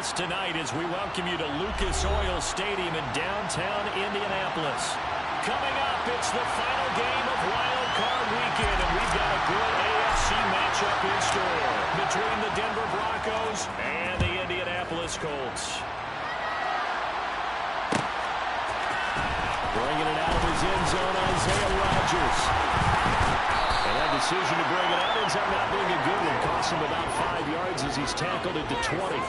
house tonight as we welcome you to Lucas Oil Stadium in downtown Indianapolis. Coming up, it's the final game of Wild Card Weekend, and we've got a good AFC matchup in store between the Denver Broncos and the Indianapolis Colts. Bringing it out of his end zone, Isaiah Rodgers. And that decision to bring it out ends up not being a good one. Costs him about 5 yards as he's tackled into 20.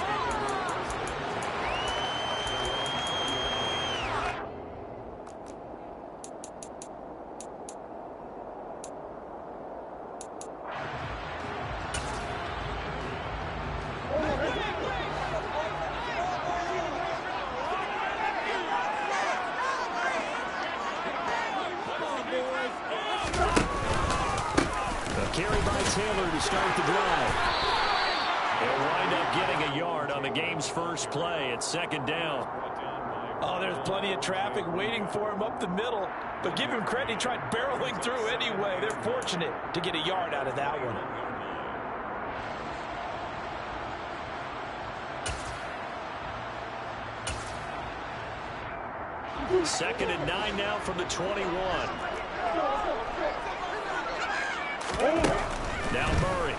Carry by Taylor to start the drive. He'll wind up getting a yard on the game's first play. It's second down. Oh, there's plenty of traffic waiting for him up the middle. But give him credit, he tried barreling through anyway. They're fortunate to get a yard out of that one. Second and 9 now from the 21. Now Murray.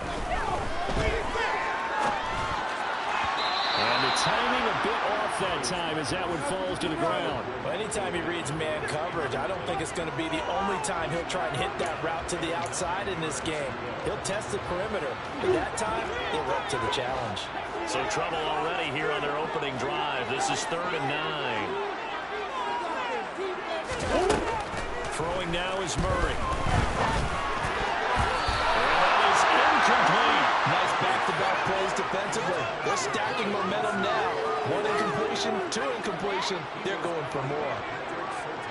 And the timing a bit off that time as that one falls to the ground. Well, anytime he reads man coverage, I don't think it's going to be the only time he'll try and hit that route to the outside in this game. He'll test the perimeter. But that time, it went to the challenge. So trouble already here on their opening drive. This is 3rd and 9. Throwing now is Murray. Incomplete. Nice back-to-back plays defensively. They're stacking momentum now. 1 incompletion, 2 incompletion. They're going for more.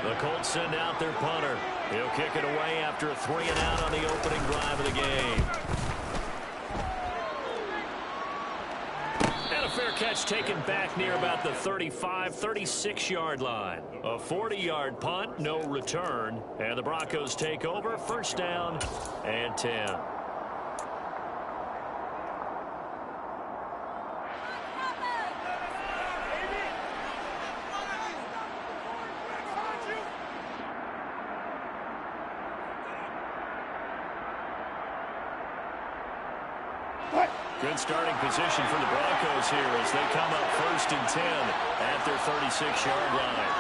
The Colts send out their punter. He'll kick it away after a 3 and out on the opening drive of the game. And a fair catch taken back near about the 35, 36-yard line. A 40-yard punt, no return. And the Broncos take over, first down and 10. Good starting position for the Broncos here as they come up 1st and 10 at their 36-yard line.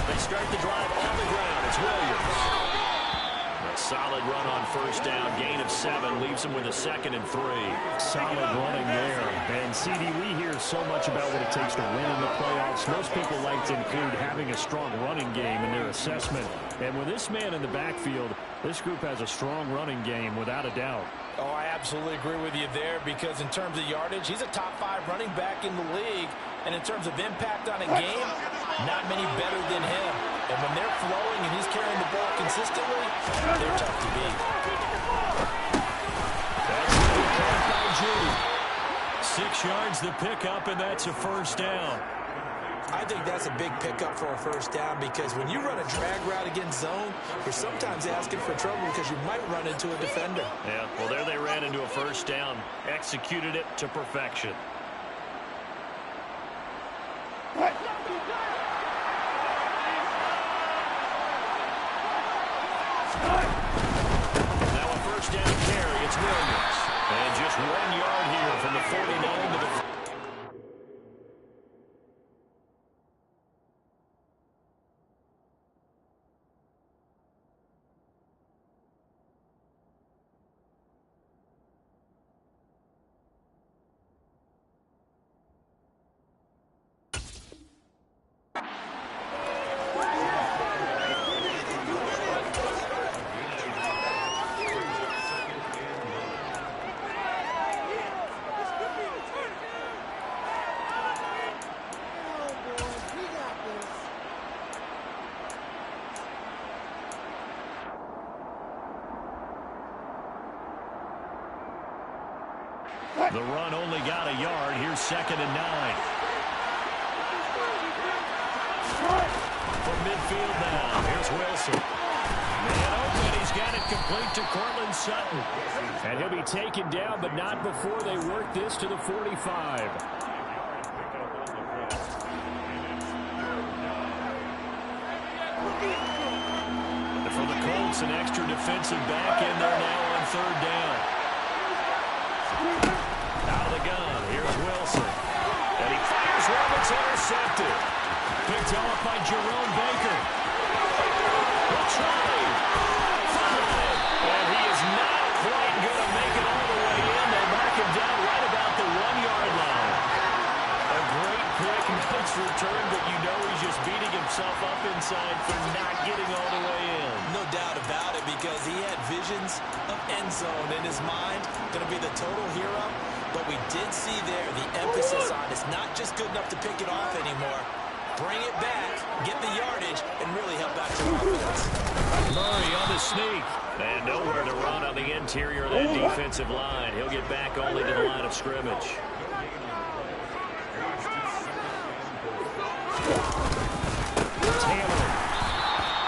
They start the drive on the ground. It's Williams. A solid run on first down. Gain of 7 leaves them with a 2nd and 3. Solid running there. And, CD, we hear so much about what it takes to win in the playoffs. Most people like to include having a strong running game in their assessment. And with this man in the backfield, this group has a strong running game without a doubt. Oh, I absolutely agree with you there because in terms of yardage, he's a top 5 running back in the league. And in terms of impact on a game, not many better than him. And when they're flowing and he's carrying the ball consistently, they're tough to beat. That's the catch by Judy. 6 yards the pickup, and that's a first down. I think that's a big pickup for a first down because when you run a drag route against zone, you're sometimes asking for trouble because you might run into a defender. Yeah, well, there they ran into a first down. Executed it to perfection. Now a first down carry. It's Williams. And just 1 yard here from the 49 to the The run only got a yard. Here's 2nd and 9. From midfield now. Here's Wilson. Man open. He's got it complete to Courtland Sutton. And he'll be taken down, but not before they work this to the 45. For the Colts, an extra defensive back in there now on third down. Out of the gun, here's Wilson. And he fires one that's intercepted. Picked off by Jerome Baker. He'll try. And he is not quite going to make it all the way in. They mark him down right about the 1-yard line. A great pick, nice return, but you know he's just beating himself up inside for not getting all the way in. No doubt about it, because he had visions of end zone in his mind. Going to be the total hero. But we did see there the emphasis on it's not just good enough to pick it off anymore. Bring it back, get the yardage, and really help out your offense. Murray on the sneak. And nowhere to run on the interior of that defensive line. He'll get back only to the line of scrimmage. Taylor.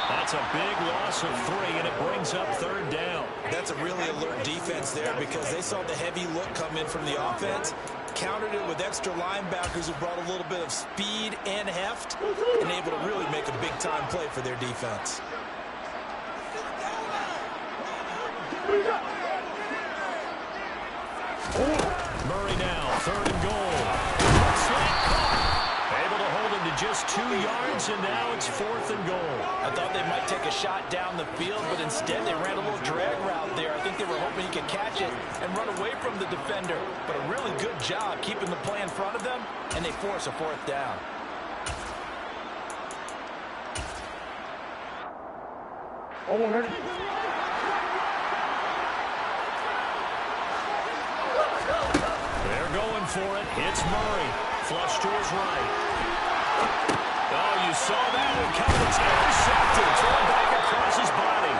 That's a big loss of 3, and it brings up third down. That's a really alert defense there, because they saw the heavy look come in from the offense, countered it with extra linebackers who brought a little bit of speed and heft, and able to really make a big-time play for their defense. Murray now, third and goal. Able to hold him to just 2 yards, and now it's 4th and goal. I thought they might take a shot down the field, but instead they ran a little drag route there. I think they were hoping he could catch it and run away from the defender. But a really good job keeping the play in front of them, and they force a 4th down. They're going for it. It's Murray. Flush to his right. Oh, you saw that one coming. It's intercepted. Thrown back across his body.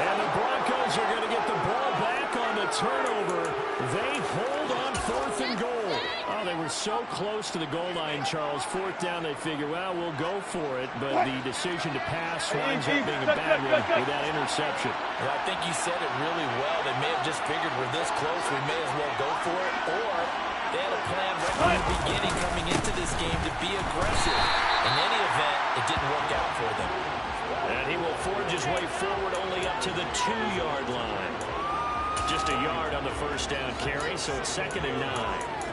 And the Broncos are going to get the ball back on the turnover. They hold on 4th and goal. Oh, they were so close to the goal line, Charles. 4th down, they figure, well, we'll go for it. But the decision to pass winds up being a bad one with that interception. Well, I think you said it really well. They may have just figured we're this close, we may as well go for it. Or they had a plan right from the beginning coming into this game to be aggressive. In any event, it didn't work out for them. And he will forge his way forward only up to the 2-yard line. Just a yard on the first down carry, so it's 2nd and 9.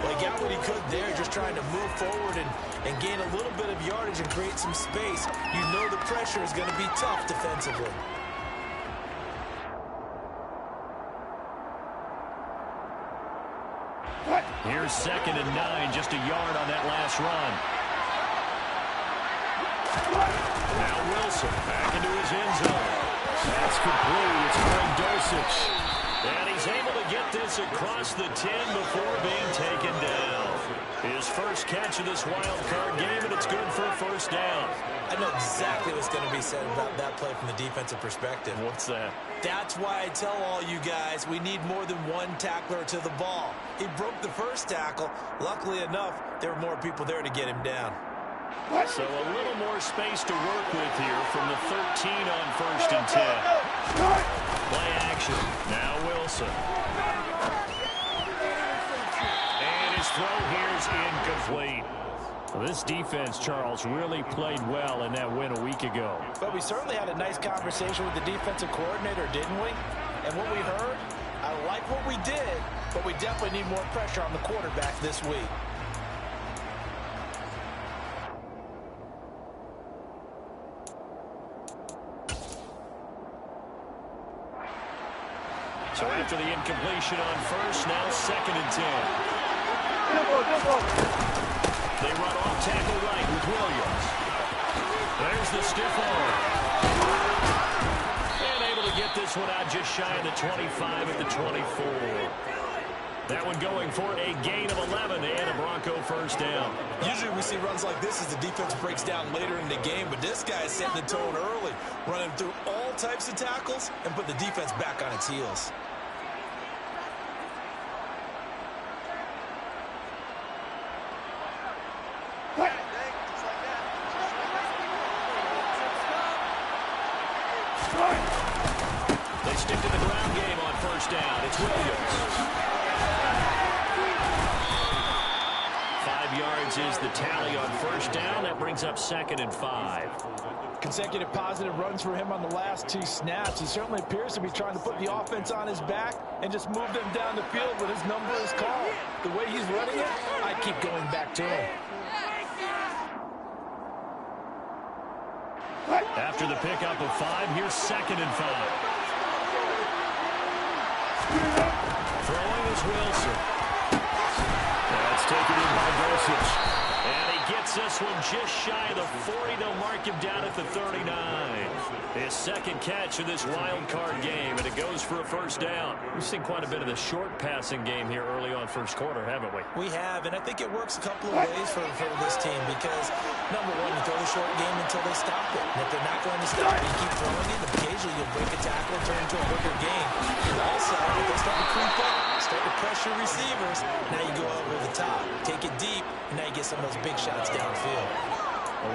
Well, he got what he could there, just trying to move forward and gain a little bit of yardage and create some space. You know the pressure is going to be tough defensively. Here's 2nd and 9, just a yard on that last run. Now Wilson back into his end zone. That's complete. It's Greg Dulcich. And he's able to get this across the 10 before being taken down. His first catch of this wild card game, and it's good for a 1st down. I know exactly what's going to be said about that play from the defensive perspective. What's that? That's why I tell all you guys we need more than one tackler to the ball. He broke the first tackle. Luckily enough, there were more people there to get him down. So a little more space to work with here from the 13 on 1st and 10. Play action. Now Wilson. And his throw here is incomplete. Well, this defense, Charles, really played well in that win a week ago. But we certainly had a nice conversation with the defensive coordinator, didn't we? And what we heard, I like what we did, but we definitely need more pressure on the quarterback this week. So after the incompletion on 1st, now 2nd and 10. They run off tackle right with Williams. There's the stiff arm. And able to get this one out just shy of the 25 at the 24. That one going for a gain of 11 and a Bronco 1st down. Usually we see runs like this as the defense breaks down later in the game, but this guy is setting the tone early, running through all types of tackles and put the defense back on its heels. first down. It's Williams. 5 yards is the tally on first down. That brings up 2nd and 5. Consecutive positive runs for him on the last 2 snaps. He certainly appears to be trying to put the offense on his back and just move them down the field when his number is called. The way he's running it, I keep going back to him. After the pickup of 5, here's 2nd and 5. Throwing is Wilson. That's taken in by Dulcich. And he gets this one just shy of the 40. They'll mark him down at the 39. His 2nd catch of this wild card game, and it goes for a first down. We've seen quite a bit of the short passing game here early on first quarter, haven't we? We have, and I think it works a couple of ways for this team because, number one, you throw the short game until they stop it. And if they're not going to stop it, you keep throwing it. Occasionally, you'll break a tackle and turn into a bigger game. And also, if they start to creep up, start to pressure receivers, now you go over the top. Take it deep, and now you get some of those big shots downfield.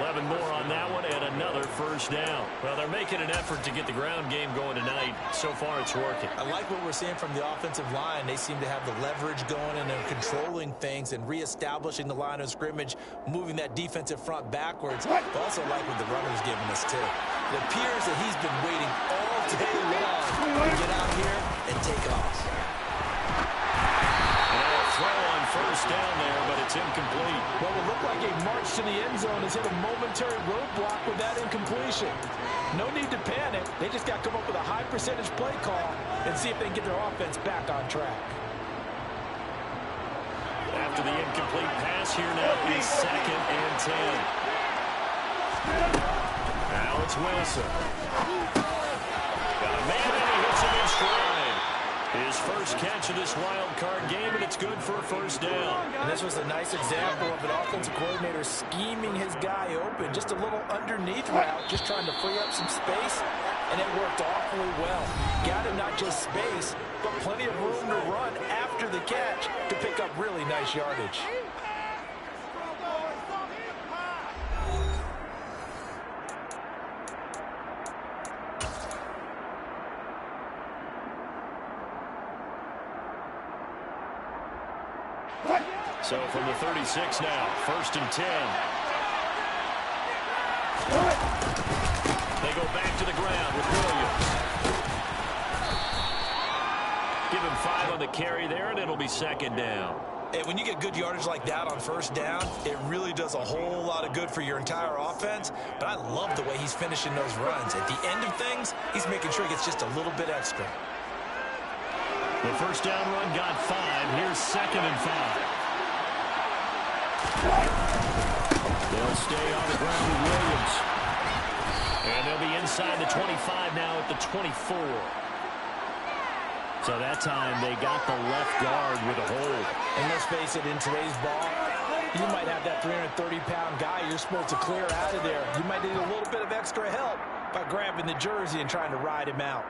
11 more on that one and another first down. Well, they're making an effort to get the ground game going tonight. So far, it's working. I like what we're seeing from the offensive line. They seem to have the leverage going, and they're controlling things and reestablishing the line of scrimmage, moving that defensive front backwards. I also like what the runner's giving us, too. It appears that he's been waiting all day long to get out here and take off. Throw on first down there, but it's incomplete. What will look like a march to the end zone has hit a momentary roadblock with that incompletion. No need to panic. They just got to come up with a high percentage play call and see if they can get their offense back on track. After the incomplete pass here now is 2nd and 10. Now it's Wilson. Got a man and he hits him in stride. His first catch of this wild card game, and it's good for a first down. And this was a nice example of an offensive coordinator scheming his guy open. Just a little underneath route, just trying to free up some space, and it worked awfully well. Got him not just space, but plenty of room to run after the catch to pick up really nice yardage. So from the 36 now, 1st and 10. They go back to the ground with Williams. Give him 5 on the carry there, and it'll be 2nd down. And when you get good yardage like that on first down, it really does a whole lot of good for your entire offense. But I love the way he's finishing those runs. At the end of things, he's making sure he gets just a little bit extra. The first down run got 5. Here's 2nd and 5. They'll stay on the ground with Williams. And they'll be inside the 25 now at the 24. So that time they got the left guard with a hold. And let's face it, in today's ball, you might have that 330-pound guy you're supposed to clear out of there. You might need a little bit of extra help by grabbing the jersey and trying to ride him out.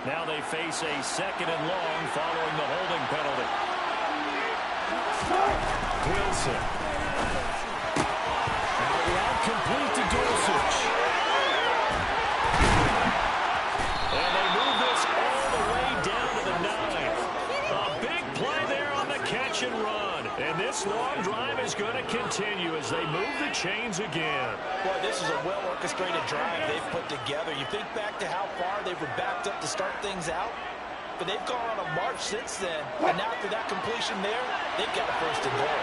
Now they face a 2nd and long following the holding penalty. Wilson. Out complete to Dulcich. And they move this all the way down to the 9. A big play there on the catch and run. And this long drive is going to continue as they move the chains again. Boy, this is a well-orchestrated drive they've put together. You think back to how far they were backed up to start things out, but they've gone on a march since then. And now after that completion there, they've got a 1st and goal.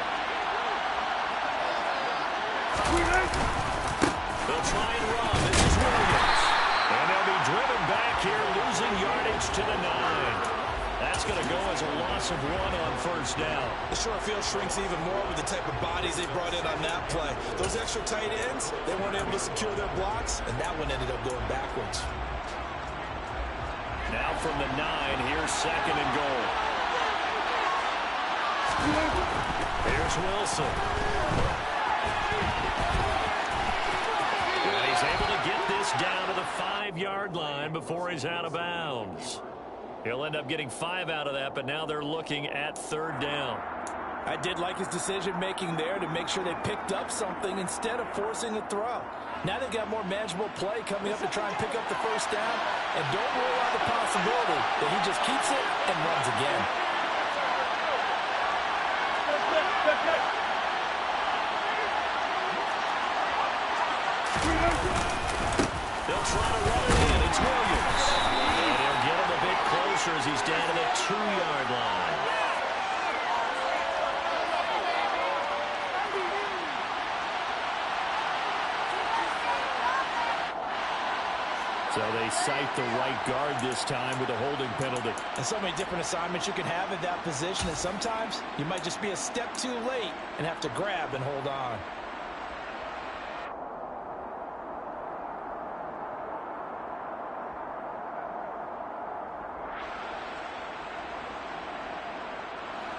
They'll try and run. This is Williams. And they'll be driven back here, losing yardage to the 9. That's going to go as a loss of 1 on first down. The short field shrinks even more with the type of bodies they brought in on that play. Those extra tight ends, they weren't able to secure their blocks, and that one ended up going backwards. Now from the 9, here's 2nd and goal. Here's Wilson. And he's able to get this down to the 5-yard line before he's out of bounds. He'll end up getting 5 out of that, but now they're looking at 3rd down. I did like his decision-making there to make sure they picked up something instead of forcing a throw. Now they've got more manageable play coming up to try and pick up the first down. And don't rule out the possibility that he just keeps it and runs again. They'll try to run it in. It's Williams. And he'll get him a bit closer as he's down to the 2-yard line. So they cite the right guard this time with a holding penalty. And so many different assignments you can have at that position, and sometimes you might just be a step too late and have to grab and hold on.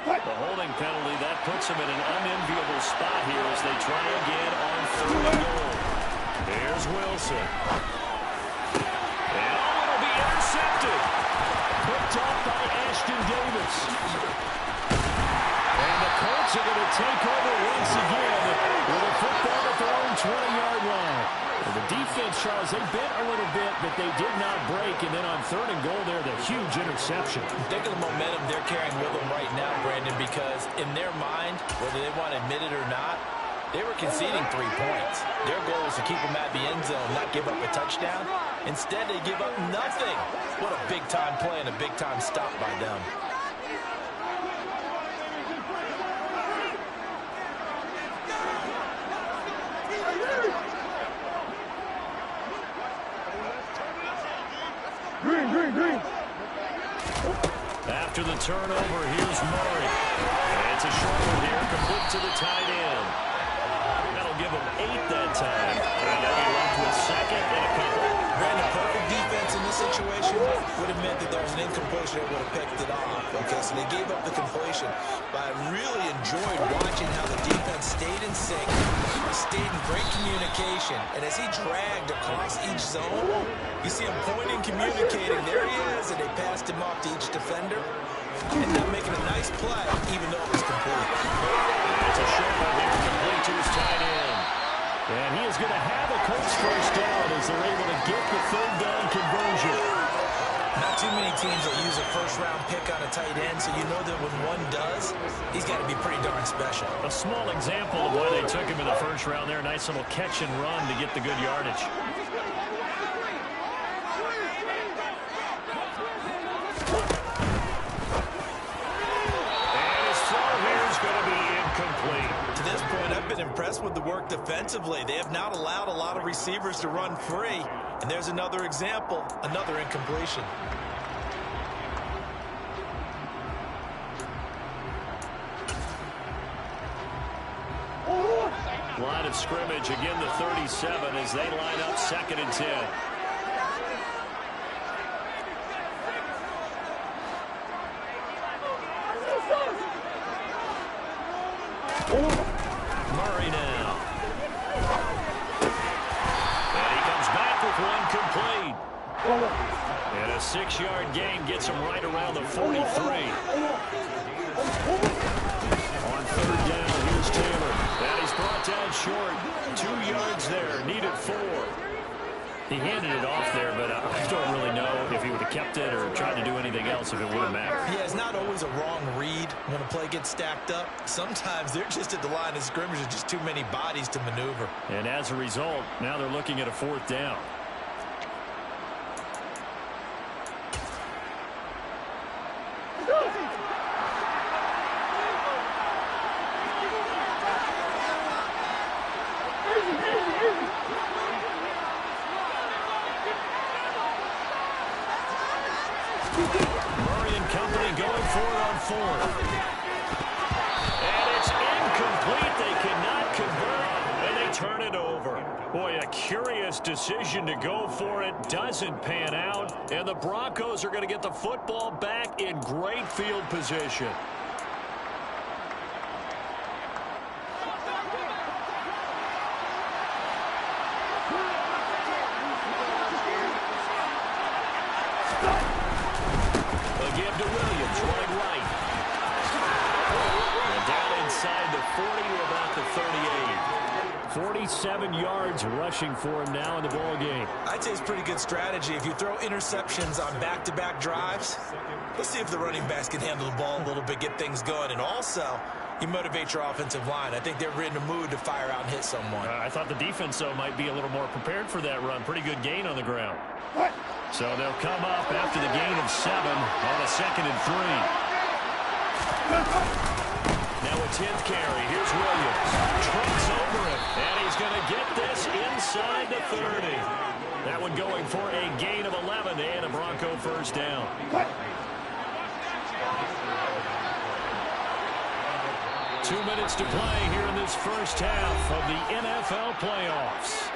The holding penalty, that puts them in an unenviable spot here as they try again on 3rd and goal. Here's Wilson. And it'll be intercepted. Picked off by Ashton Davis. And the Colts are going to take over once again with a football at their own 20-yard line. Well, the defense, Charles, they bent a little bit, but they did not break. And then on 3rd and goal there, the huge interception. Think of the momentum they're carrying with them right now, Brandon, because in their mind, whether they want to admit it or not, they were conceding 3 points. Their goal was to keep them at the end zone, not give up a touchdown. Instead, they give up nothing. What a big-time play and a big-time stop by them. Green. After the turnover, here's Murray. And it's a short one here, complete to the tight end. That'll give him 8 that time. And they'll be left with 2nd and a couple. Brandon, perfect defense in this situation would have meant that there was an incompletion that would have picked it off. Okay, so they gave up the completion. But I really enjoyed watching how the defense stayed in sync, stayed in great communication. And as he dragged across each zone, you see him pointing, communicating. There he is, and they passed him off to each defender. Ended up making a nice play, even though it was complete. It's a short one here, complete to his tight end. And he is going to have a Colts first down as they're able to get the 3rd down conversion. Not too many teams will use a first-round pick on a tight end, so you know that when one does, he's got to be pretty darn special. A small example of why they took him in the 1st round there. Nice little catch and run to get the good yardage. And his throw here is going to be incomplete. To this point, I've been impressed with the work defensively. They have not allowed a lot of receivers to run free. And there's another example, another incompletion. Line of scrimmage, again the 37 as they line up 2nd and 10. Murray now. And he comes back with one complete. And a 6-yard gain gets him right around the 43. On 3rd down, here's Taylor. And he's brought down short. 2 yards there, needed 4. He handed it off there, but I don't really know if he would have kept it or tried to do anything else if it would have mattered. Yeah, it's not always a wrong read when a play gets stacked up. Sometimes they're just at the line of scrimmage with just too many bodies to maneuver. And as a result, now they're looking at a 4th down. Murray and company going for it on 4th. And it's incomplete. They cannot convert, and they turn it over. Boy, a curious decision to go for it. Doesn't pan out, and the Broncos are going to get the football back in great field position. Give to Williams, running right. And down in inside the 40 to about the 38. 47 yards rushing for him now in the ball game. I'd say it's pretty good strategy. If you throw interceptions on back-to-back drives, let's see if the running backs can handle the ball a little bit, get things going, and also you motivate your offensive line. I think they're in a mood to fire out and hit someone. I thought the defense, though, might be a little more prepared for that run. Pretty good gain on the ground. So they'll come up after the gain of 7 on a 2nd and 3. Now a 10th carry. Here's Williams. Trucks over it. And he's going to get this inside the 30. That one going for a gain of 11 and a Bronco first down. Two minutes to play here in this first half of the NFL playoffs.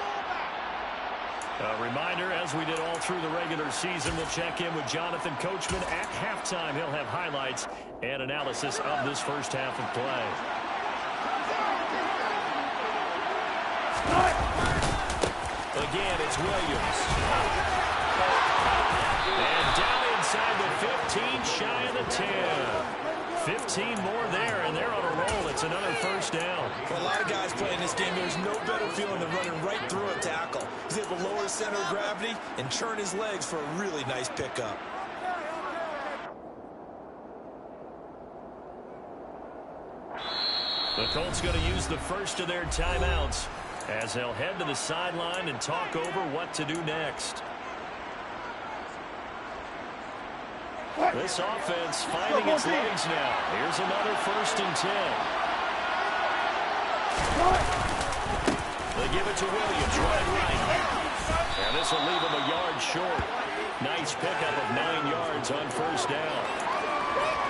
A reminder, as we did all through the regular season, we'll check in with Jonathan Coachman at halftime. He'll have highlights and analysis of this first half of play. Again, it's Williams. And down inside the 15, shy of the 10. 15 more there, and they're on a roll. It's another first down. For a lot of guys playing this game, there's no better feeling than running right through a tackle. He's able to lower his center of gravity and churn his legs for a really nice pickup. The Colts going to use the first of their timeouts as they'll head to the sideline and talk over what to do next. This offense finding its legs now. Here's another 1st and 10. They give it to Williams, right. And this will leave him a yard short. Nice pickup of 9 yards on first down.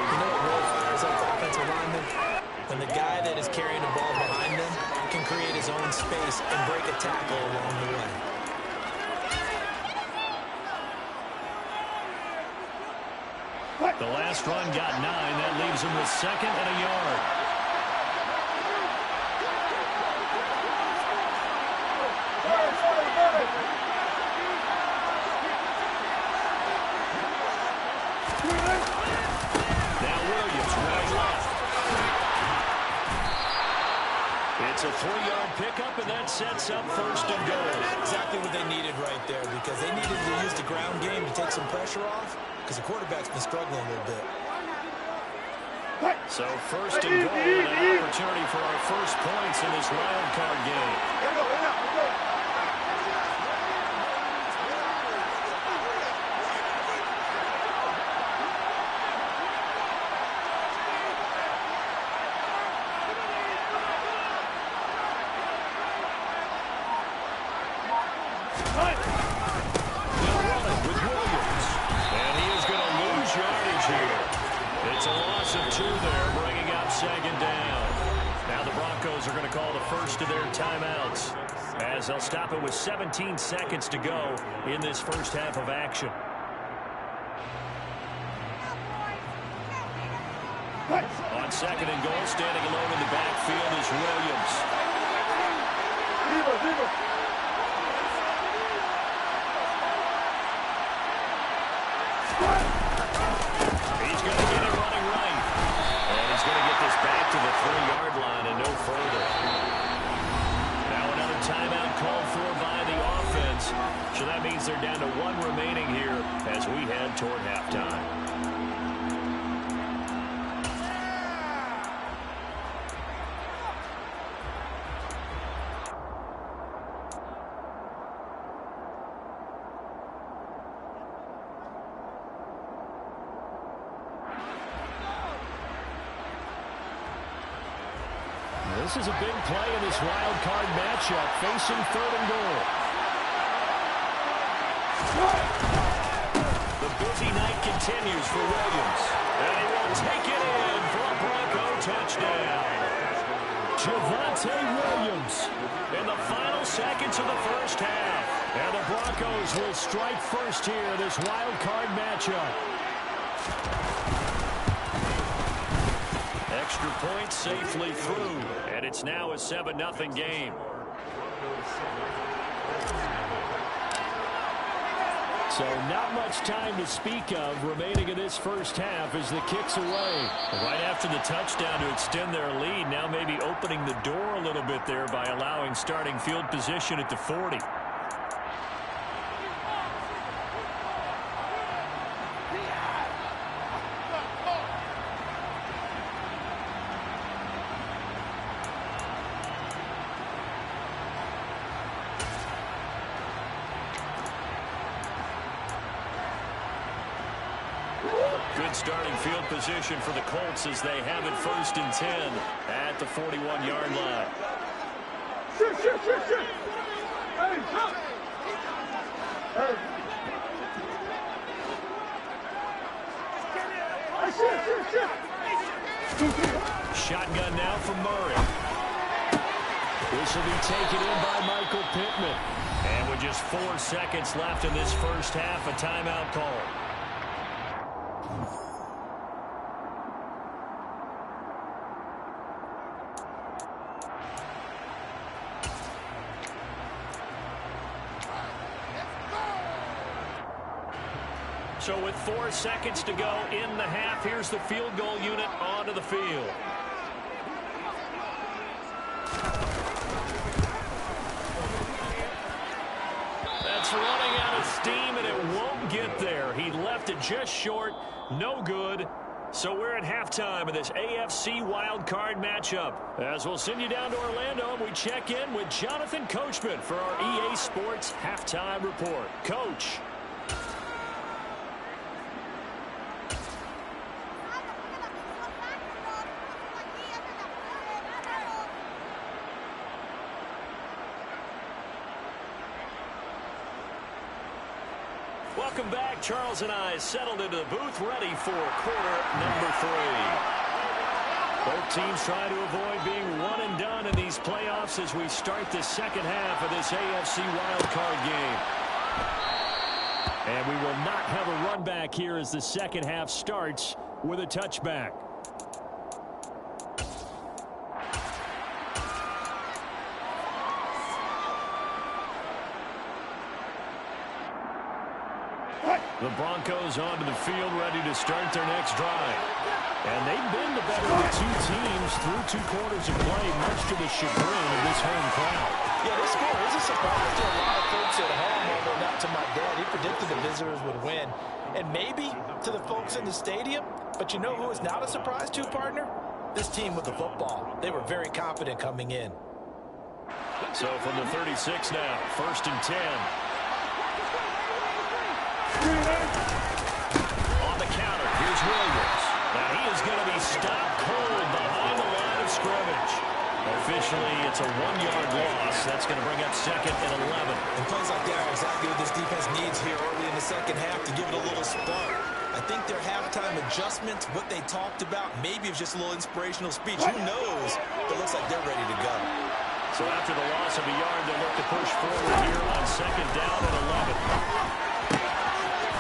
You know what really fires up offensive linemen? When the guy that is carrying the ball behind them can create his own space and break a tackle along the way. The last run got 9. That leaves him with 2nd and a yard. Now Williams, right left. It's a 3-yard pickup, and that sets up 1st and goal. Exactly what they needed right there, because they needed to use the ground game to take some pressure off, because the quarterback's been struggling a little bit. So 1st and goal, and an opportunity for our first points in this wild card game. It's a loss of 2 there, bringing up 2nd down. Now the Broncos are going to call the first of their timeouts as they'll stop it with 17 seconds to go in this first half of action. On 2nd and goal, standing alone in the backfield is Williams. He's going to get it running right. And he's going to get this back to the 3-yard line and no further. Now another timeout called for by the offense. So that means they're down to 1 remaining here as we head toward halftime. This is a big play in this wild card matchup, facing 3rd and goal. The busy night continues for Williams. And he will take it in for a Bronco touchdown. Javonte Williams in the final seconds of the first half. And the Broncos will strike first here, this wild card matchup. Extra point safely through, and it's now a 7-0 game. So not much time to speak of remaining in this first half as the kick's away. Right after the touchdown to extend their lead, now maybe opening the door a little bit there by allowing starting field position at the 40. Good starting field position for the Colts as they have it 1st and 10 at the 41-yard line. Shotgun now from Murray. This will be taken in by Michael Pittman. And with just 4 seconds left in this first half, a timeout call. So with 4 seconds to go in the half, here's the field goal unit onto the field. That's running out of steam, and it won't get there. He left it just short. No good. So we're at halftime of this AFC wildcard matchup. As we'll send you down to Orlando, and we check in with Jonathan Coachman for our EA Sports Halftime Report. Coach. Welcome back. Charles and I settled into the booth, ready for quarter number 3. Both teams trying to avoid being one and done in these playoffs as we start the second half of this AFC wildcard game. And we will not have a run back here as the second half starts with a touchback. The Broncos onto the field, ready to start their next drive. And they've been the better of the two teams through 2 quarters of play, much to the chagrin of this home crowd. Yeah, this score is a surprise to a lot of folks at home, although not to my dad. He predicted the visitors would win. And maybe to the folks in the stadium, but you know who is not a surprise to, partner? This team with the football. They were very confident coming in. So from the 36 now, 1st and 10. On the counter, here's Williams. Now he is going to be stopped cold behind the line of scrimmage. Officially, it's a 1-yard loss. That's going to bring up 2nd and 11. And plays like that are exactly what this defense needs here early in the second half to give it a little spark. I think their halftime adjustments, what they talked about, maybe it was just a little inspirational speech. Who knows? It looks like they're ready to go. So after the loss of a yard, they'll look to push forward here on 2nd down and 11.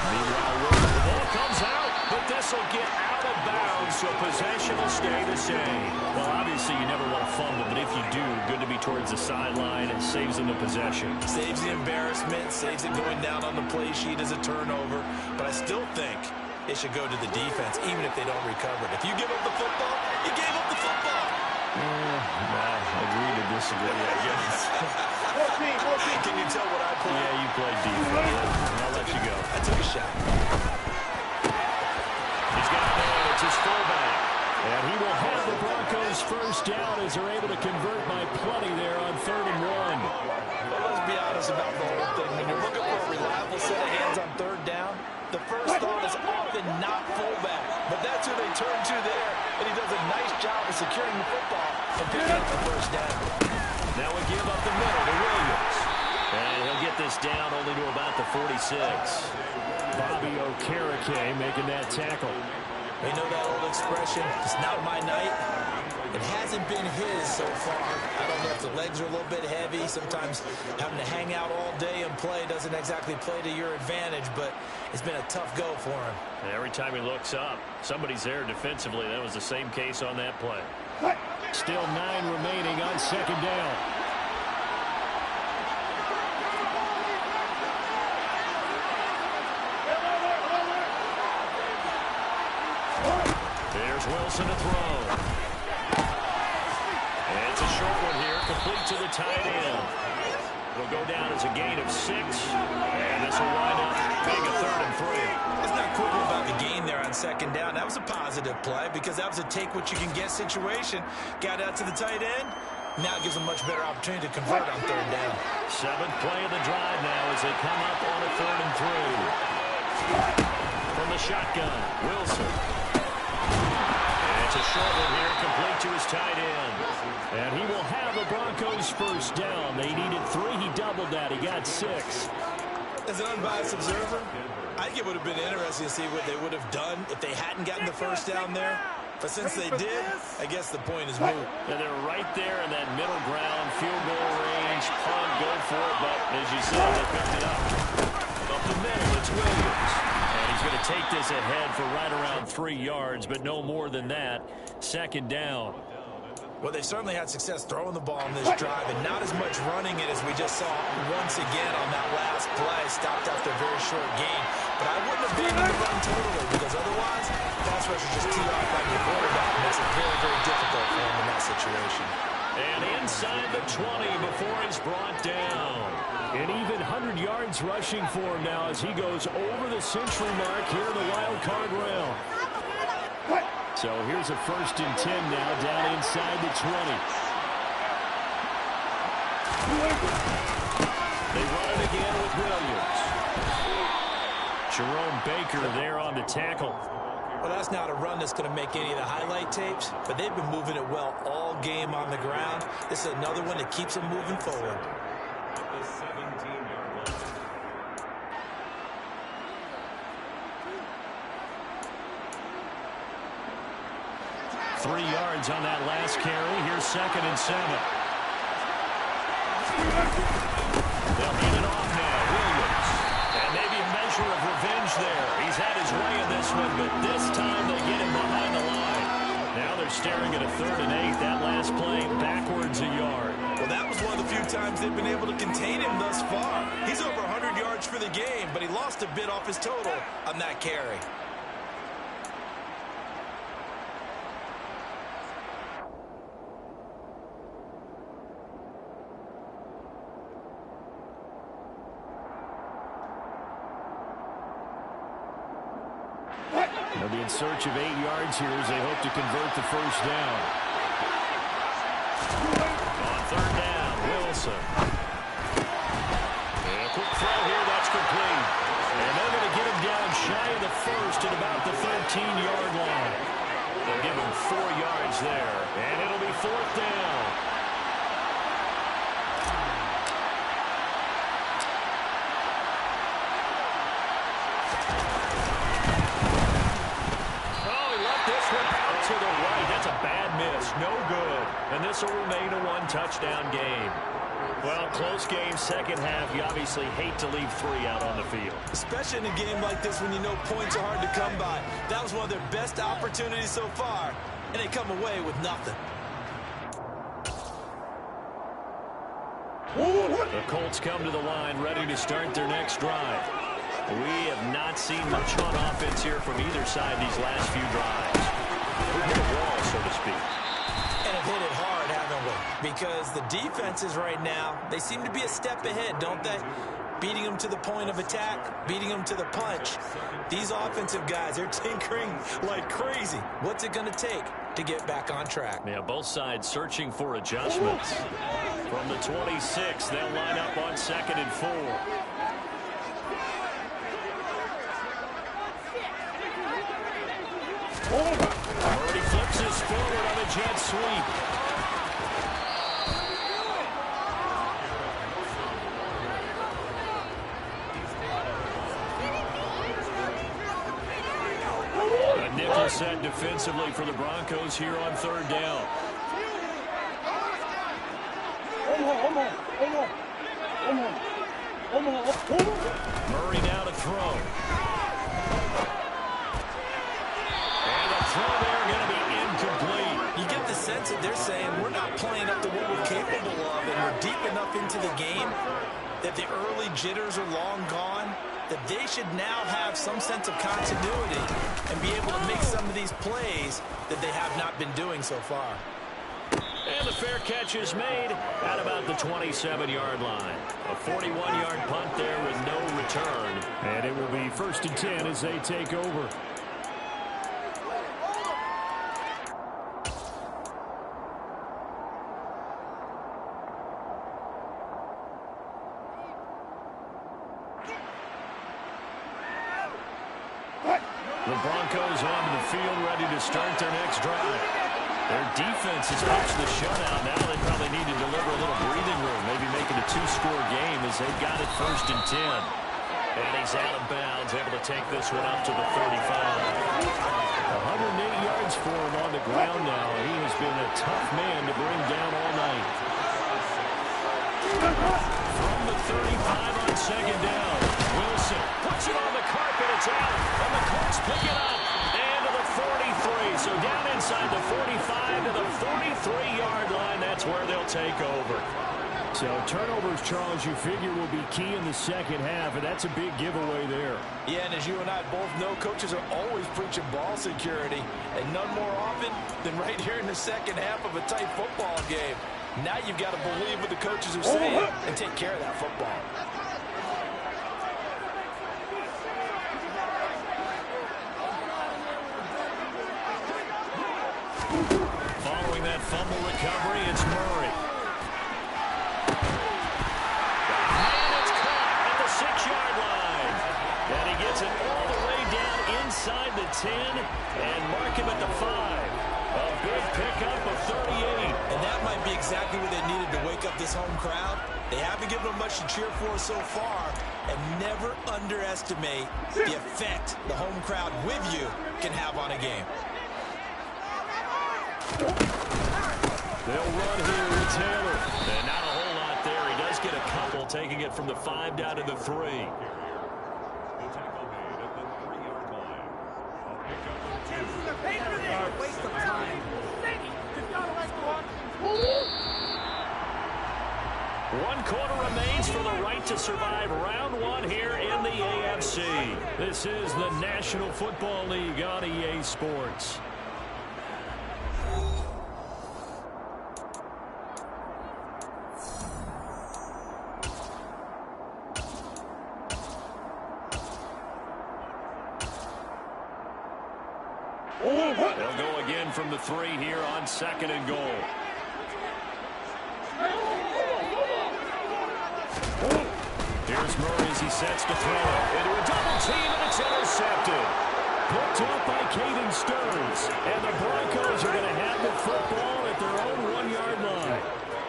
Meanwhile, the ball comes out, but this will get out of bounds, so possession will stay the same. Well, obviously, you never want to fumble, but if you do, good to be towards the sideline and saves them the possession. Saves the embarrassment, saves it going down on the play sheet as a turnover, but I still think it should go to the defense, even if they don't recover it. If you give up the football, you gave up the football. Agree to disagree, I guess. 14. Can you tell what I played? Yeah, you played defense. I'll let you go. I took a shot. He's got a man. It's his fullback. And he will have the Broncos first down as they're able to convert by plenty there on 3rd and 1. Well, let's be honest about the whole thing. When you're looking for a reliable set of hands on 3rd down, the first thought is often not fullback. But that's who they turn to there, and he does a nice job of securing the football and picking up the first down. Now we give up the middle to Williams. And he'll get this down only to about the 46. Bobby Okereke making that tackle. We know that old expression, it's not my night. It hasn't been his so far. I don't know if the legs are a little bit heavy. Sometimes having to hang out all day and play doesn't exactly play to your advantage, but it's been a tough go for him. And every time he looks up, somebody's there defensively. That was the same case on that play. Still 9 remaining on 2nd down. There's Wilson to throw. And it's a short one here, complete to the tight end. It'll go down as a gain of 6, and this will wind up being a 3rd and 3. Let's not quibble about the gain there on 2nd down. That was a positive play because that was a take-what-you-can-get situation. Got out to the tight end. Now it gives them much better opportunity to convert on 3rd down. 7th play of the drive now as they come up on a 3rd and 3. From the shotgun, Wilson. And it's a short one here, complete to his tight end. And he will have the Broncos first down. They needed 3. He doubled that. He got 6. As an unbiased observer, I think it would have been interesting to see what they would have done if they hadn't gotten the first down there. But since they did, I guess the point is moot. And they're right there in that middle ground, field goal range, punt, go for it. But as you said, they picked it up. Up the middle, it's Williams. And he's going to take this ahead for right around 3 yards, but no more than that. 2nd down. Well, they certainly had success throwing the ball in this drive, and not as much running it as we just saw once again on that last play. Stopped after a very short gain. But I wouldn't abandon the run totally, because otherwise, pass rush is just teed off by your quarterback, and makes it very, very difficult for him in that situation. And inside the 20 before he's brought down. An even 100 yards rushing for him now as he goes over the century mark here in the wild card round. So here's a 1st and 10 now down inside the 20. They run it again with Williams. Jerome Baker there on the tackle. Well, that's not a run that's going to make any of the highlight tapes, but they've been moving it well all game on the ground. This is another one that keeps them moving forward. 3 yards on that last carry. Here's 2nd and 7. They'll hand it off now. Williams. And maybe a measure of revenge there. He's had his way in this one, but this time they get him behind the line. Now they're staring at a 3rd and 8. That last play backwards a yard. Well, that was one of the few times they've been able to contain him thus far. He's over 100 yards for the game, but he lost a bit off his total on that carry. They'll be in search of 8 yards here as they hope to convert the first down. On 3rd down, Wilson. And a quick throw here, that's complete. And they're going to get him down shy of the 1st at about the 13-yard line. They'll give him 4 yards there, and it'll be 4th down. To the right. That's a bad miss. No good. And this will remain a 1-touchdown game. Well, close game, 2nd half. You obviously hate to leave 3 out on the field. Especially in a game like this when you know points are hard to come by. That was one of their best opportunities so far, and they come away with nothing. The Colts come to the line ready to start their next drive. We have not seen much on offense here from either side these last few drives. We've hit a wall, so to speak. And have hit it hard, haven't we? Because the defenses right now, they seem to be a step ahead, don't they? Beating them to the point of attack, beating them to the punch. These offensive guys, they're tinkering like crazy. What's it going to take to get back on track? Yeah, both sides searching for adjustments. From the 26, they'll line up on 2nd and 4. Murray flips this forward on a jet sweep. A nickel set defensively for the Broncos here on 3rd down. Murray now to throw. Throw there going to be incomplete. You get the sense that they're saying we're not playing up to what we're capable of, and we're deep enough into the game that the early jitters are long gone. that they should now have some sense of continuity and be able to make some of these plays that they have not been doing so far. And the fair catch is made at about the 27-yard line. A 41-yard punt there with no return. And it will be 1st and 10 as they take over. The Broncos onto the field, ready to start their next drive. Their defense has pitched the shutout. Now they probably need to deliver a little breathing room, maybe make it a 2-score game as they've got it 1st and 10. And he's out of bounds, able to take this one up to the 35. 108 yards for him on the ground now. He has been a tough man to bring down all night. From the 35 on 2nd down, Wilson puts it on the carpet. It's out, and the Colts pick it up. And to the 43. So down inside the 45 to the 43-yard line. That's where they'll take over. So turnovers, Charles, you figure will be key in the second half, and that's a big giveaway there. Yeah, and as you and I both know, coaches are always preaching ball security, and none more often than right here in the second half of a tight football game. Now you've got to believe what the coaches are saying and take care of that football. Following that fumble recovery, it's Murray. And it's caught at the 6-yard line. And he gets it all the way down inside the 10 and mark him at the 5. A big pickup of 38. And that might be exactly what they needed to wake up this home crowd. They haven't given them much to cheer for so far, and never underestimate the effect the home crowd with you can have on a game. They'll run here with Taylor. And not a whole lot there. He does get a couple, taking it from the 5 down to the 3. Waste of time. One quarter remains for the right to survive round 1 here in the AFC. This is the National Football League on EA Sports. They'll go again from the 3 here on 2nd and goal. Here's Murray as he sets to throw into a double team, and it's intercepted. Picked up by Caden Stearns. And the Broncos are going to have the football at their own 1-yard line.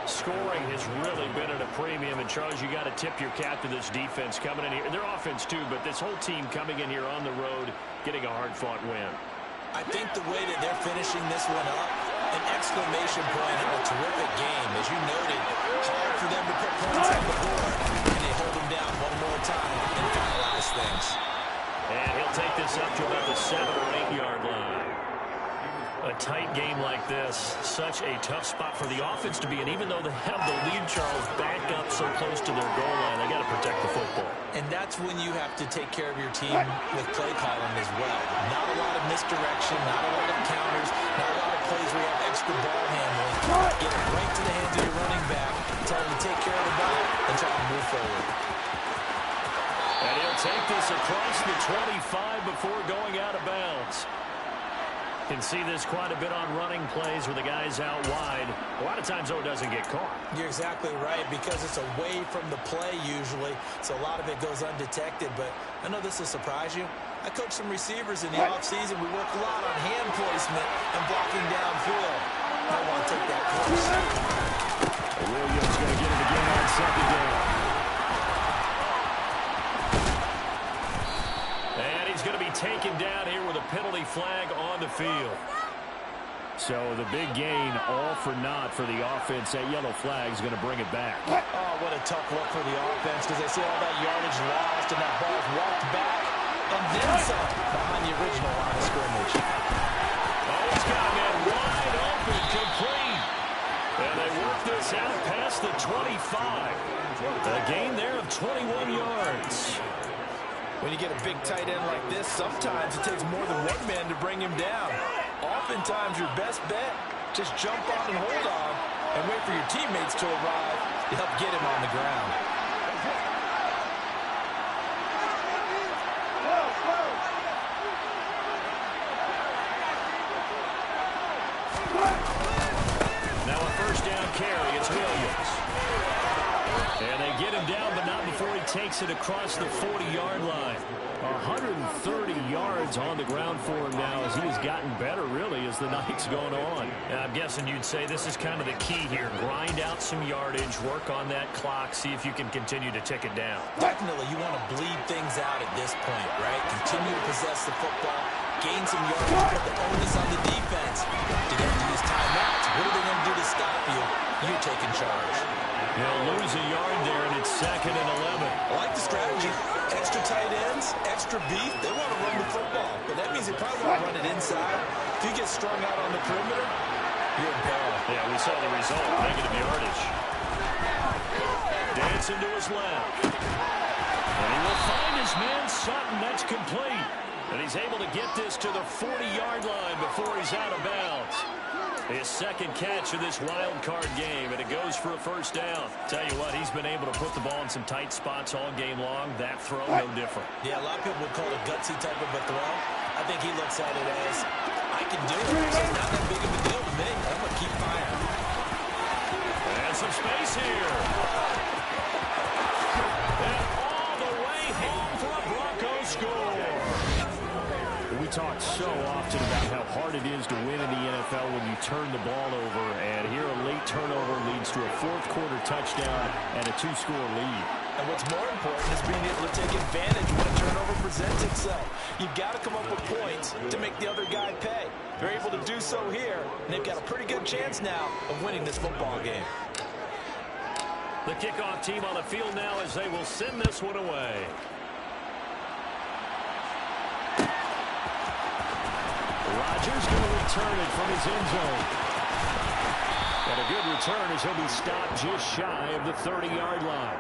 Scoring has really been at a premium. And, Charles, you got to tip your cap to this defense coming in here. Their offense, too, but this whole team coming in here on the road, getting a hard-fought win. I think the way that they're finishing this one up, an exclamation point of a terrific game. As you noted, hard for them to put points on the board, and they hold them down one more time and finalize things. And he'll take this up to about the 7 or 8-yard line. A tight game like this, such a tough spot for the offense to be in. Even though they have the lead, Charles, back up so close to their goal line, they got to protect the football. And that's when you have to take care of your team with play calling as well. Not a lot of misdirection, not a lot of counters, not a lot of plays where you have extra ball handling. Get it right to the hands of your running back, tell him to take care of the ball, and try to move forward. And he'll take this across the 25 before going out of bounds. Can see this quite a bit on running plays where the guy's out wide. A lot of times, though, it doesn't get caught. You're exactly right, because it's away from the play usually, so a lot of it goes undetected. But I know this will surprise you. I coach some receivers in the offseason. We work a lot on hand placement and blocking downfield. I want to take that course. Williams going to get it again on 2nd down. And he's going to be taken down here with a penalty flag on the field. So the big gain, all for naught for the offense. That yellow flag is going to bring it back. Oh, what a tough look for the offense, because they see all that yardage lost and that ball's walked back and then some behind the original line of scrimmage. Oh, he's got a man wide open, complete. And they work this out past the 25. A gain there of 21 yards. When you get a big tight end like this, sometimes it takes more than one man to bring him down. Oftentimes, your best bet, just jump on and hold on and wait for your teammates to arrive to help get him on the ground. Now a first down carry. It's Williams. And they get him down, but not before he takes it across the 40-yard line. 130 yards on the ground for him now as he has gotten better, really, as the night's going on. And I'm guessing you'd say this is kind of the key here. Grind out some yardage, work on that clock, see if you can continue to tick it down. Definitely, you want to bleed things out at this point, right? Continue to possess the football, gain some yardage, put the onus on the defense. To get to use timeouts, what are they going to do to stop you? You're taking charge. They'll lose a yard there, and it's 2nd and 11. I like the strategy. Extra tight ends, extra beef. They want to run the football, but that means they probably want to run it inside. If you get strung out on the perimeter, you're in peril. Yeah, we saw the result, negative yardage. Dancing to his left. And he will find his man, Sutton. That's complete. And he's able to get this to the 40-yard line before he's out of bounds. His second catch of this wild card game, and it goes for a first down. Tell you what, he's been able to put the ball in some tight spots all game long. That throw, no different. Yeah, a lot of people would call it a gutsy type of a throw. I think he looks at it as, I can do it. So it's not that big of a deal to me. I'm going to keep firing. And some space here. And all the way home for a Broncos score. We talk so often about how hard it is to win in the NFL when you turn the ball over, and here a late turnover leads to a fourth-quarter touchdown and a 2-score lead. And what's more important is being able to take advantage when a turnover presents itself. You've got to come up with points to make the other guy pay. They're able to do so here, and they've got a pretty good chance now of winning this football game. The kickoff team on the field now as they will send this one away. Rodgers going to return it from his end zone. And a good return as he'll be stopped just shy of the 30-yard line.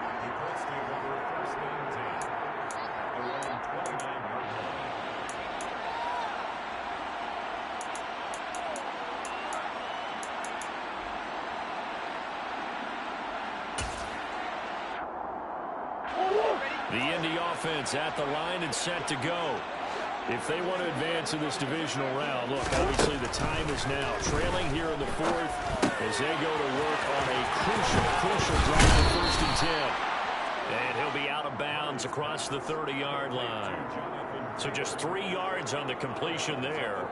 The Indy offense at the line and set to go. If they want to advance in this divisional round, look, obviously the time is now. Trailing here in the fourth as they go to work on a crucial drive, 1st and 10. And he'll be out of bounds across the 30-yard line. So just 3 yards on the completion there.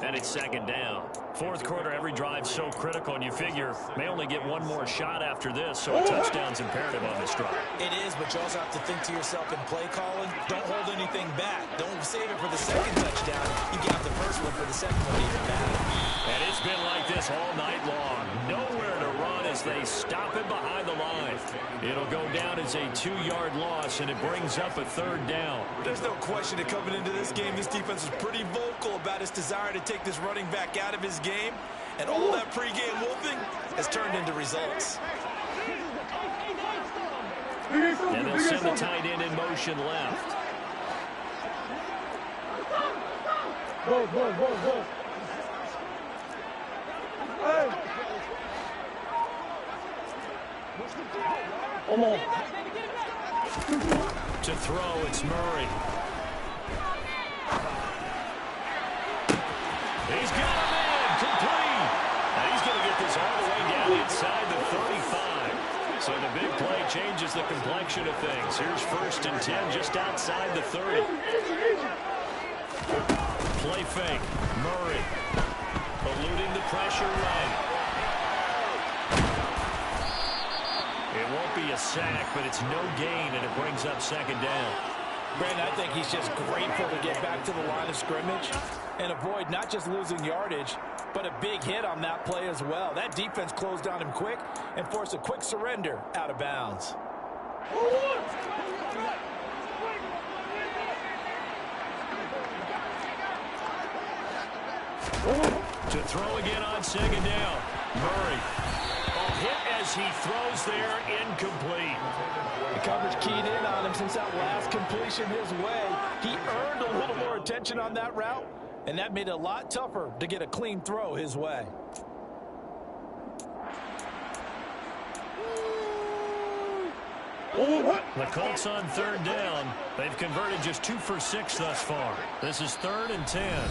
And it's 2nd down. Fourth quarter, every drive so critical, and you figure may only get one more shot after this, so a touchdown's imperative on this drive. It is, but you also have to think to yourself in play calling, don't hold anything back. Don't save it for the second touchdown. You got the first one for the second one even better. And it's been like this all night long. Nowhere to run as they stop it behind the line. It'll go down as a 2-yard loss, and it brings up a 3rd down. There's no question that coming into this game, this defense is pretty vocal about its desire to take this running back out of his game. And all that pregame wolfing has turned into results. And they'll send the tight end in motion left. Go. Hey. Come on. To throw, it's Murray. He's got him in, complete. And he's going to get this all the way down inside the 35. So the big play changes the complexion of things. Here's 1st and 10 just outside the 30. Play fake, Murray. Eluding the pressure right. It won't be a sack, but it's no gain, and it brings up 2nd down. Brandon, I think he's just grateful to get back to the line of scrimmage and avoid not just losing yardage, but a big hit on that play as well. That defense closed on him quick and forced a quick surrender out of bounds. To throw again on 2nd down. Murray. Oh, hit as he throws there, incomplete. The coverage keyed in on him since that last completion his way. He earned a little more attention on that route, and that made it a lot tougher to get a clean throw his way. The Colts on third down. They've converted just 2 for 6 thus far. This is 3rd and 10.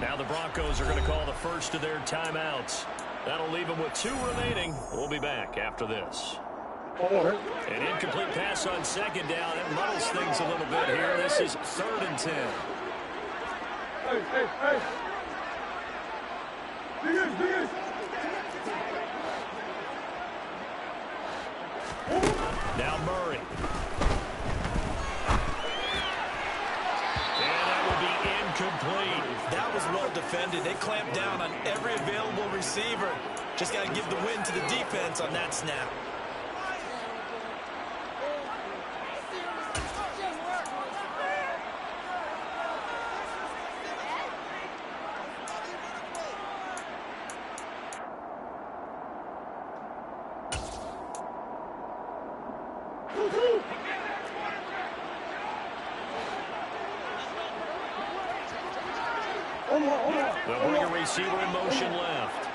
Now the Broncos are going to call the first of their timeouts. That'll leave them with 2 remaining. We'll be back after this. An incomplete pass on second down. It muddles things a little bit here. This is 3rd and 10. Now Murray. And that will be incomplete. That was well defended. They clamped down on every available receiver. Just got to give the win to the defense on that snap. They'll bring a receiver in motion left.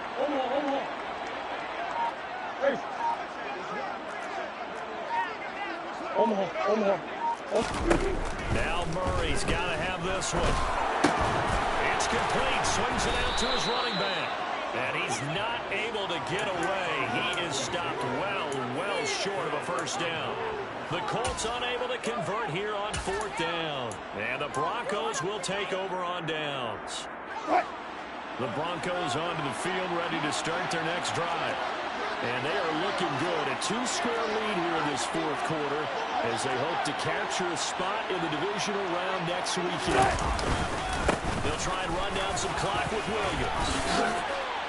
Now Murray's got to have this one. It's complete. Swings it out to his running back. And he's not able to get away. He is stopped well short of a first down. The Colts unable to convert here on 4th down. And the Broncos will take over on downs. The Broncos onto the field, ready to start their next drive. And they are looking good. A 2-score lead here in this 4th quarter as they hope to capture a spot in the divisional round next weekend. They'll try and run down some clock with Williams.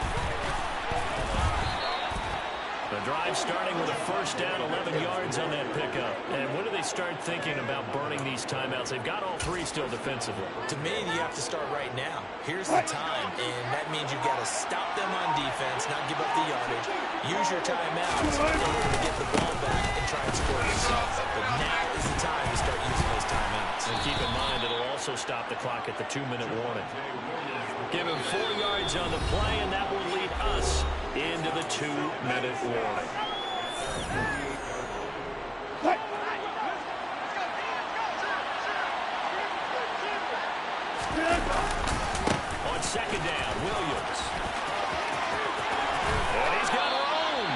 The drive starting with a first down, 11 yards on that pickup. And when do they start thinking about burning these timeouts? They've got all 3 still defensively. To me, you have to start right now. Here's the time, and that means you've got to stop them on defense, not give up the yardage. Use your timeouts in order to get the ball back and try and score yourself. But now is the time to start using those timeouts. And keep in mind, it'll also stop the clock at the 2-minute warning. Give him 4 yards on the play, and that will lead us into the 2-minute warning. On second down, Williams. And he's got room.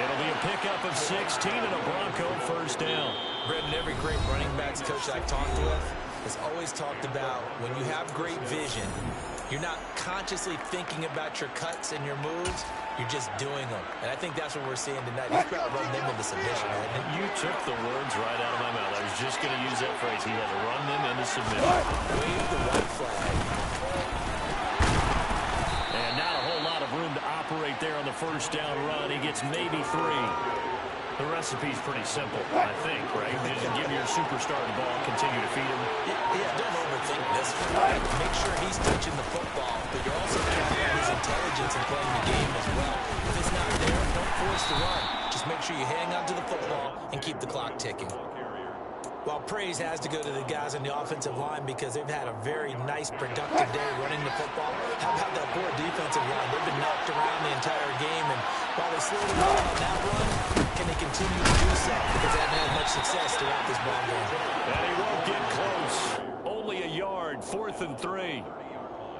It'll be a pickup of 16 and a Bronco first down. Brendan, every great running backs coach I've talked with has always talked about when you have great vision, you're not consciously thinking about your cuts and your moves. You're just doing them. And I think that's what we're seeing tonight. He's about to run them into submission. You took the words right out of my mouth. I was just going to use that phrase. He has run them into submission. Wave the white flag. And not a whole lot of room to operate there on the first down run. He gets maybe 3. The recipe's pretty simple, I think, right? You just give your superstar the ball, continue to feed him. Yeah, don't overthink this. Make sure he's touching the football, but you're also counting on his intelligence in playing the game as well. If it's not there, don't force the run. Just make sure you hang on to the football and keep the clock ticking. Well, praise has to go to the guys on the offensive line because they've had a very nice, productive day running the football. How about that poor defensive line? They've been knocked around the entire game, and while they slowed it down on that run, can they continue to do so? Because they haven't had much success throughout this ball game. And he won't get close. Only a yard, 4th and 3.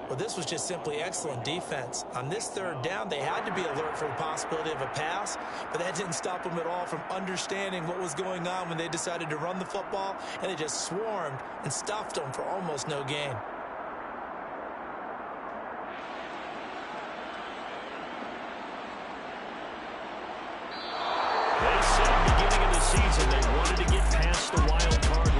Well, this was just simply excellent defense. On this 3rd down, they had to be alert for the possibility of a pass, but that didn't stop them at all from understanding what was going on when they decided to run the football, and they just swarmed and stuffed them for almost no gain. They said beginning of the season they wanted to get past the wild card